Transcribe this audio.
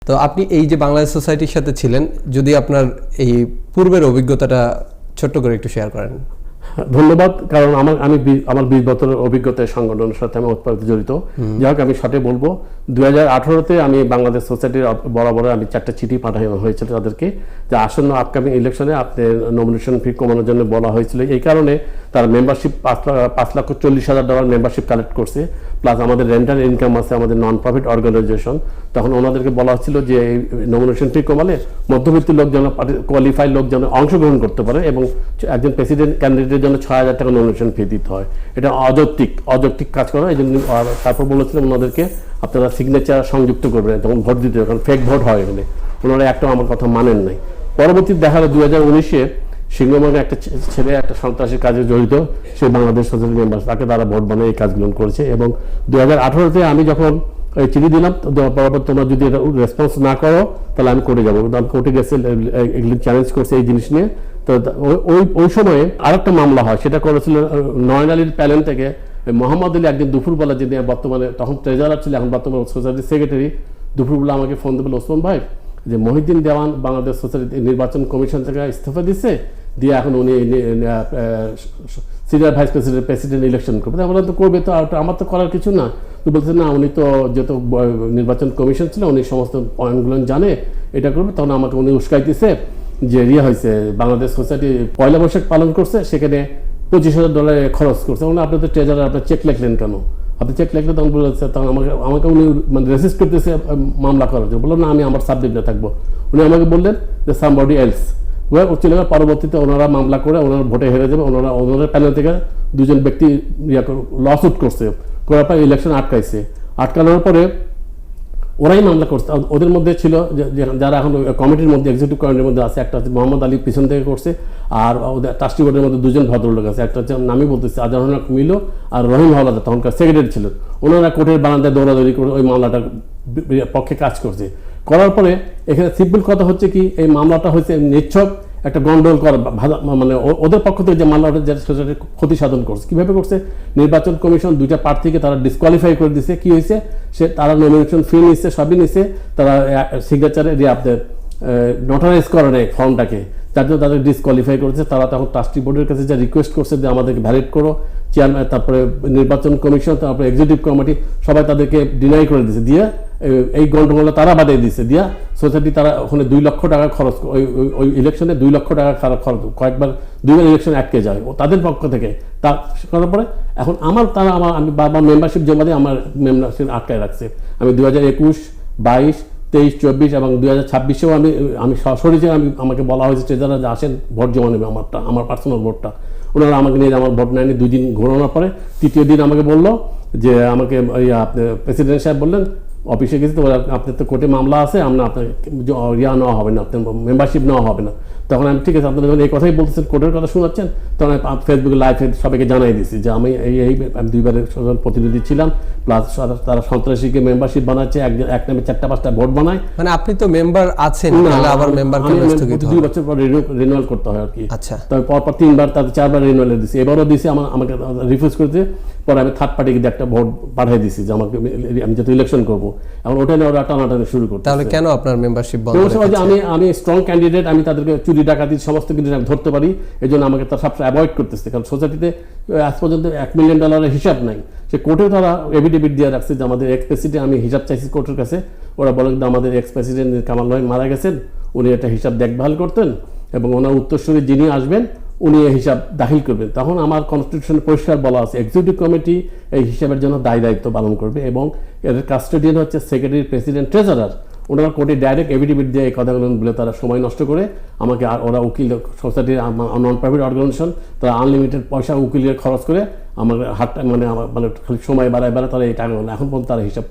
তো আপনি এই যে বাংলাদেশ সোসাইটির সাথে ছিলেন, যদি আপনার এই পূর্বের অভিজ্ঞতাটা ছোট্ট করে একটু শেয়ার করেন। ধন্যবাদ। কারণ আমার 20 বছরের অভিজ্ঞতায় সংগঠনের সাথে আমি ওতপ্রোত জড়িত। যাই হোক, আমি শর্টে বলবো, 2018-তে আমি বাংলাদেশ সোসাইটির বরাবর আমি 4টা চিঠি পাঠানো হয়েছিল তাদেরকে, যে আসন্ন আপকামিং ইলেকশনে আপনি নমিনেশন ফি কমানোর জন্য বলা হয়েছিল। এই কারণে তার মেম্বারশিপ $5,40,000 মেম্বারশিপ কালেক্ট করছে, প্লাস আমাদের রেন্টাল ইনকাম আছে, আমাদের নন প্রফিট অর্গানাইজেশন। তখন ওনাদেরকে বলা হচ্ছিল যে এই নমিনেশন ফি কমালে মধ্যবিত্ত লোক যেন, কোয়ালিফাইড লোক যেন অংশগ্রহণ করতে পারে, এবং একজন প্রেসিডেন্ট ক্যান্ডিডেটের জন্য $6,000 নমিনেশন ফি দিতে হয়। এটা অযৌক্তিক কাজ করা। এই জন্য তারপর বলেছিলাম ওনাদেরকে, আপনারা সিগনেচার সংযুক্ত করবেন যখন ভোট দিতে, কারণ ফেক ভোট হয় এখানে। ওনারা একটাও আমার কথা মানেন নাই। পরবর্তী দেখা গেল 2019-এ সিংহবাগে একটা ছেলে একটা সন্ত্রাসী কাজে জড়িত, সে বাংলাদেশ সোসাইটি মেম্বার, তাকে তারা ভোট বানিয়ে এই কাজগুলো করেছে। এবং 2018-তে আমি যখন চিঠি দিলাম, পরবর্তী তোমরা যদি এটা রেসপন্স না করো তাহলে আমি কোর্টে যাবো, আমি কোর্টে গেছে, এগুলি চ্যালেঞ্জ করছে এই জিনিস নিয়ে। তো ওই সময়ে আরেকটা মামলা হয়, সেটা করেছিল নয়ন আলীর প্যালেন থেকে মোহাম্মদ আলী। একদিন দুপুরবেলা, যিনি বর্তমানে তখন ট্রেজারার ছিল, এখন বর্তমানে সোসাইটির সেক্রেটারি, দুপুরবেলা আমাকে ফোন দেবে, ওসমান ভাই, যে মহিউদ্দিন দেওয়ান বাংলাদেশ সোসাইটি নির্বাচন কমিশন থেকে ইস্তফা দিচ্ছে, দিয়ে এখন উনি সিনিয়র ভাইস প্রেসিডেন্ট ইলেকশন করবে। আমরা তো করবে, তো আমার তো করার কিছু না। তো বলছে না, উনি তো যেহেতু নির্বাচন কমিশন ছিল, উনি সমস্ত পয়েন্টগুলো জানে, এটা করবে। তখন আমাকে উনি উস্কাইতেছে যে হয়েছে বাংলাদেশ সোসাইটি পয়লা বৈশাখ পালন করছে, সেখানে $25,000 খরচ করছে। আপনি তো ট্রেজারার, আপনার চেক লিখলেন কেন? আপনি চেক লিখলে তখন বলেছে, তখন আমাকে উনি মানে রেজিস্ট করতেছে মামলা করার জন্য। বললাম না, আমি আমার সাবজেক্টে থাকবো। উনি আমাকে বললেন যে সামবডি এলস চলে গেল। পরবর্তীতে ওনারা মামলা করে ওনারা ভোটে হেরে যাবে। ওনারা প্যানেল থেকে 2জন ব্যক্তি লসুট করছে, করার পর ইলেকশন আটকানোর পরে ওরাই মামলা করছে। ওদের মধ্যে ছিল যারা এখন কমিটির মধ্যে, এক্সিকিউটিভ কমিটির মধ্যে আছে, একটা হচ্ছে মোহাম্মদ আলী পিছন থেকে করছে, আর ওদের ট্রাস্টি বোর্ডের মধ্যে 2জন ভদ্রলোক আছে। একটা হচ্ছে নামই বলতেছে আজহারুল হক মিলো, আর রহিম হাওলাদার, তখনকার সেক্রেটারি ছিলেন। ওনারা কোর্টের বারান্দায় দৌড়াদৌড়ি করে ওই মামলাটার পক্ষে কাজ করছে। করার পরে এখানে সিম্পল কথা হচ্ছে কি, এই মামলাটা হচ্ছে নিছক একটা গন্ডগোল করা, মানে ওদের পক্ষ থেকে যে মামলাটা সোসাইটির ক্ষতি সাধন করছে। কীভাবে করছে? নির্বাচন কমিশন 2টা প্রার্থীকে তারা ডিসকোয়ালিফাই করে দিচ্ছে। কি হয়েছে? তারা নমিনেশন ফি নিচ্ছে, সবই নিচ্ছে, তারা সিগনেচারে আপনাদের নোটারাইজ করে নেয় ফর্মটাকে, যার জন্য তাদের ডিসকোয়ালিফাই করেছে। তারা তখন ট্রাস্টি বোর্ডের কাছে যা রিকোয়েস্ট করছে যে আমাদেরকে ভ্যালিড করো, চেয়ারম্যান, তারপরে নির্বাচন কমিশন, তারপরে এক্সিকিউটিভ কমিটি, সবাই তাদেরকে ডিনাই করে দিয়েছে। দিয়ে এই গন্ডগোলটা তারা বাদিয়ে দিচ্ছে। দিয়া সোসাইটি তারা ওখানে $2 লক্ষ খরচ, ওই ইলেকশনে $2 লক্ষ খরচ, কয়েকবার 2বার ইলেকশন আটকে যায় তাদের পক্ষ থেকে। তা করার পরে এখন আমি বারবার মেম্বারশিপ জমা দিয়ে আমার মেম্বারশিপ আটকায় রাখছে। আমি 2021, 22, 23, 24 এবং 2026-এও আমি সরাসরি যে আমাকে বলা হয়েছে ট্রেজারার যে আসেন ভোট জমা নেবে, আমার পার্সোনাল ভোটটা। ওনারা আমাকে নিয়ে আমার ভোট নেয়নি। 2 দিন ঘোরানোর পরে 3য় দিন আমাকে বললো যে, আমাকে প্রেসিডেন্ট সাহেব বললেন, অফিসে গেছি তো, আপনার তো কোর্টে মামলা আছে, আপনার নেওয়া হবে না, আপনার মেম্বারশিপ নেওয়া হবে না। তখন আমি ঠিক আছে, আপনারা যখন এই কথাই বলতেছেন, কোর্টের কথা শোনাচ্ছেন, তখন আমি ফেসবুকে লাইভ সবাইকে জানাই দিচ্ছি যে আমি আমি 2বারের প্রতিনিধি ছিলাম, প্লাস তারা সন্ত্রাসীকে মেম্বারশিপ বানাচ্ছে, এক নামে 4টা-5টা ভোট বানায়। মানে আপনি তো মেম্বার আছেন, আবার মেম্বার 2 বছর পর রিনিউয়াল করতে হয় আর কি। আচ্ছা, তবে পরপর 3বার, তাদের 4বার রিনিউয়াল দিচ্ছি। এবারও দিয়েছি, আমাকে রিফিউজ করেছে। পরে আমি থার্ড পার্টিকে একটা ভোট পাঠিয়ে দিচ্ছি যে আমাকে, আমি যেহেতু ইলেকশন করবো, এখন ওটা নিয়ে ওরা টানাটানি শুরু করতে। তাহলে কেন আপনার মেম্বারশিপ বন্ধ? আমি স্ট্রং ক্যান্ডিডেট, আমি তাদেরকে চুরি ডাকাতি সমস্ত কিছু আমি ধরতে পারি, এই জন্য আমাকে তারা সবসময় অ্যাভয়েড করতেছে। কারণ সোসাইটিতে আজ পর্যন্ত $1 মিলিয়ন হিসাব নাই। সে কোর্টে তারা এফিডেভিট দিয়ে রাখছে যে আমাদের এক্স প্রেসিডেন্ট, আমি হিসাব চাইছি কোর্টের কাছে। ওরা বলে যে আমাদের এক্স প্রেসিডেন্ট কামাল ভাই মারা গেছেন, উনি একটা হিসাব দেখভাল করতেন, এবং ওনার উত্তরসূরি যিনি আসবেন উনি এই হিসাব দাখিল করবেন। তখন আমার কনস্টিটিউশনে পরিষ্কার বলা আছে, এক্সিকিউটিভ কমিটি এই হিসাবের জন্য দায়িত্ব পালন করবে, এবং এর কাস্টোডিয়ান হচ্ছে সেক্রেটারি, প্রেসিডেন্ট, ট্রেজারার। ওনারা কোর্টে ডাইরেক্ট এফিডেভিট দিয়ে এই কথাগুলো বলে তারা সময় নষ্ট করে আমাকে, ওরা উকিল, সোসাইটির নন প্রফিট অর্গানাইজেশন, তারা আনলিমিটেড পয়সা উকিলের খরচ করে আমার হাতটা, মানে খালি সময় বাড়ায় তারা এই টাকাগুলো এখন পর্যন্ত তারা হিসাব